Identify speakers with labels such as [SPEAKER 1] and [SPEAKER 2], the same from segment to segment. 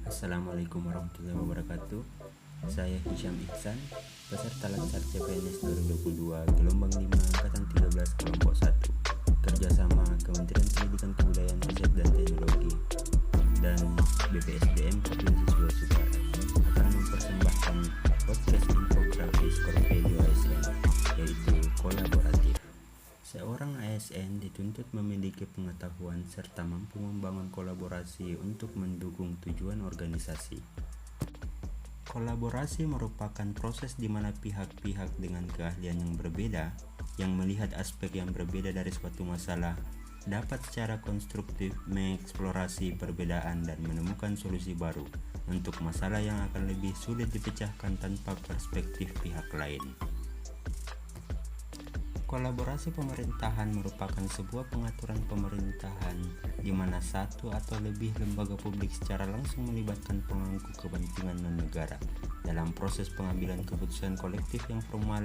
[SPEAKER 1] Assalamualaikum warahmatullahi wabarakatuh. Saya Hisham Ihsan, peserta Lansar CPNS 2022 gelombang 5 angkatan 13 kelompok 1, kerjasama Kementerian Pendidikan Kebudayaan Riset dan Teknologi dan BPSDM Provinsi Sulawesi Barat akan mempersembahkan podcast infografis Corvelio ASN, yaitu kolaboratif. Seorang ASN dituntut memiliki pengetahuan serta mampu membangun kolaborasi untuk mendukung tujuan organisasi. Kolaborasi merupakan proses di mana pihak-pihak dengan keahlian yang berbeda, yang melihat aspek yang berbeda dari suatu masalah, dapat secara konstruktif mengeksplorasi perbedaan dan menemukan solusi baru untuk masalah yang akan lebih sulit dipecahkan tanpa perspektif pihak lain. Kolaborasi pemerintahan merupakan sebuah pengaturan pemerintahan di mana satu atau lebih lembaga publik secara langsung melibatkan pemangku kepentingan non-negara dalam proses pengambilan keputusan kolektif yang formal,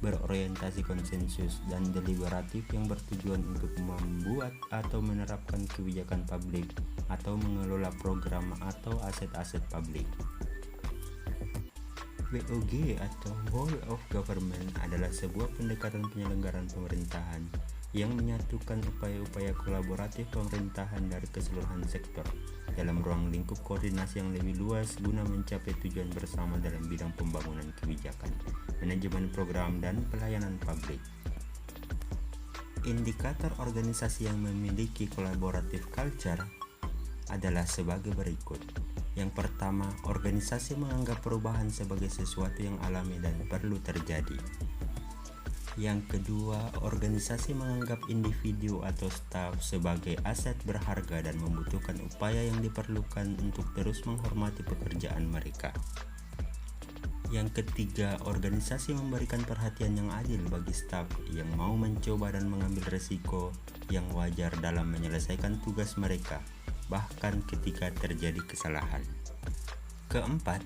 [SPEAKER 1] berorientasi konsensus, dan deliberatif yang bertujuan untuk membuat atau menerapkan kebijakan publik atau mengelola program atau aset-aset publik. WOG atau Whole of Government adalah sebuah pendekatan penyelenggaraan pemerintahan yang menyatukan upaya-upaya kolaboratif pemerintahan dari keseluruhan sektor dalam ruang lingkup koordinasi yang lebih luas guna mencapai tujuan bersama dalam bidang pembangunan kebijakan, manajemen program, dan pelayanan publik. Indikator organisasi yang memiliki collaborative culture adalah sebagai berikut. Yang pertama, organisasi menganggap perubahan sebagai sesuatu yang alami dan perlu terjadi. Yang kedua, organisasi menganggap individu atau staf sebagai aset berharga dan membutuhkan upaya yang diperlukan untuk terus menghormati pekerjaan mereka. Yang ketiga, organisasi memberikan perhatian yang adil bagi staf yang mau mencoba dan mengambil risiko yang wajar dalam menyelesaikan tugas mereka, bahkan ketika terjadi kesalahan. Keempat,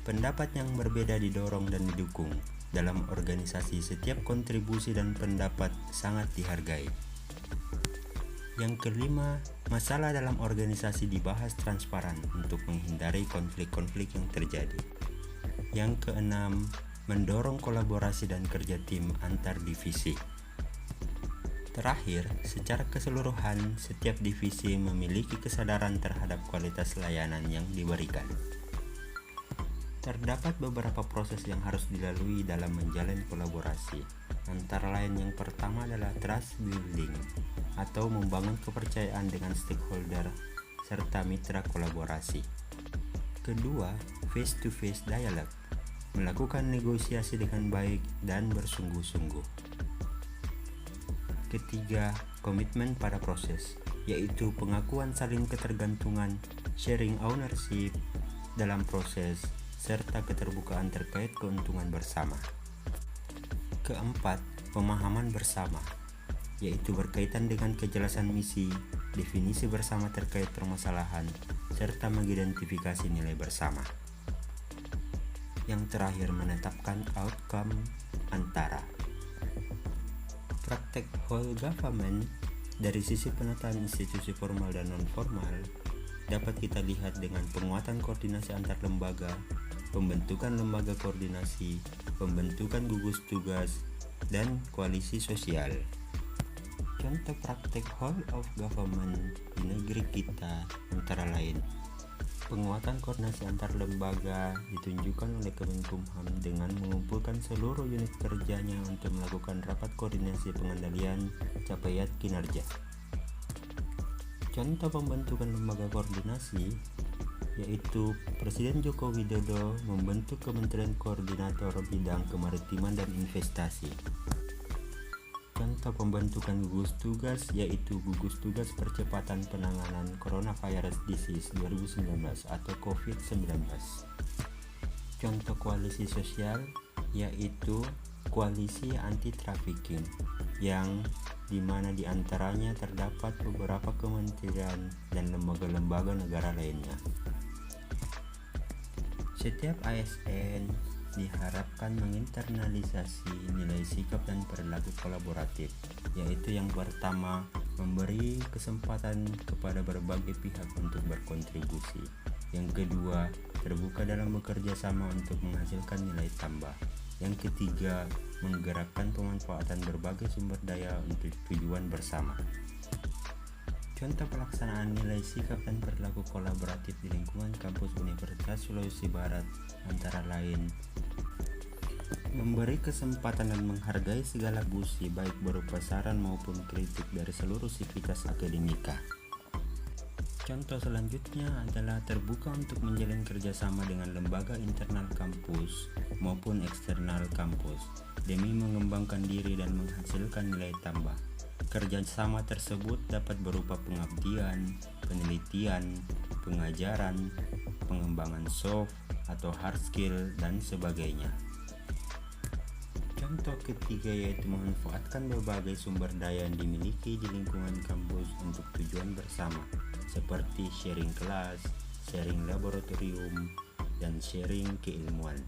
[SPEAKER 1] pendapat yang berbeda didorong dan didukung. Dalam organisasi, setiap kontribusi dan pendapat sangat dihargai. Yang kelima, masalah dalam organisasi dibahas transparan untuk menghindari konflik-konflik yang terjadi. Yang keenam, mendorong kolaborasi dan kerja tim antar divisi. Terakhir, secara keseluruhan, setiap divisi memiliki kesadaran terhadap kualitas layanan yang diberikan. Terdapat beberapa proses yang harus dilalui dalam menjalin kolaborasi. Antara lain yang pertama adalah trust building atau membangun kepercayaan dengan stakeholder serta mitra kolaborasi. Kedua, face-to-face dialogue, melakukan negosiasi dengan baik dan bersungguh-sungguh. Ketiga, komitmen pada proses, yaitu pengakuan saling ketergantungan, sharing ownership dalam proses, serta keterbukaan terkait keuntungan bersama. Keempat, pemahaman bersama, yaitu berkaitan dengan kejelasan misi, definisi bersama terkait permasalahan, serta mengidentifikasi nilai bersama. Yang terakhir, menetapkan outcome antara. Praktek whole government dari sisi penataan institusi formal dan non-formal dapat kita lihat dengan penguatan koordinasi antar lembaga, pembentukan lembaga koordinasi, pembentukan gugus tugas, dan koalisi sosial. Contoh praktek whole of government di negeri kita antara lain: penguatan koordinasi antar lembaga ditunjukkan oleh Kemenkumham dengan mengumpulkan seluruh unit kerjanya untuk melakukan rapat koordinasi pengendalian capaian kinerja. Contoh pembentukan lembaga koordinasi yaitu Presiden Joko Widodo membentuk Kementerian Koordinator Bidang Kemaritiman dan Investasi. Contoh pembentukan gugus tugas yaitu Gugus Tugas Percepatan Penanganan Coronavirus Disease 2019 atau COVID-19. Contoh koalisi sosial yaitu Koalisi Anti Trafficking yang dimana diantaranya terdapat beberapa kementerian dan lembaga-lembaga negara lainnya. Setiap ASN diharapkan menginternalisasi nilai sikap dan perilaku kolaboratif, yaitu yang pertama, memberi kesempatan kepada berbagai pihak untuk berkontribusi. Yang kedua, terbuka dalam bekerja sama untuk menghasilkan nilai tambah. Yang ketiga, menggerakkan pemanfaatan berbagai sumber daya untuk tujuan bersama. Contoh pelaksanaan nilai sikap dan perilaku kolaboratif di lingkungan kampus Universitas Sulawesi Barat antara lain memberi kesempatan dan menghargai segala busi baik berupa saran maupun kritik dari seluruh sivitas akademika. Contoh selanjutnya adalah terbuka untuk menjalin kerjasama dengan lembaga internal kampus maupun eksternal kampus demi mengembangkan diri dan menghasilkan nilai tambah. Kerjasama tersebut dapat berupa pengabdian, penelitian, pengajaran, pengembangan soft atau hard skill, dan sebagainya. Contoh ketiga yaitu memanfaatkan berbagai sumber daya yang dimiliki di lingkungan kampus untuk tujuan bersama, seperti sharing kelas, sharing laboratorium, dan sharing keilmuan.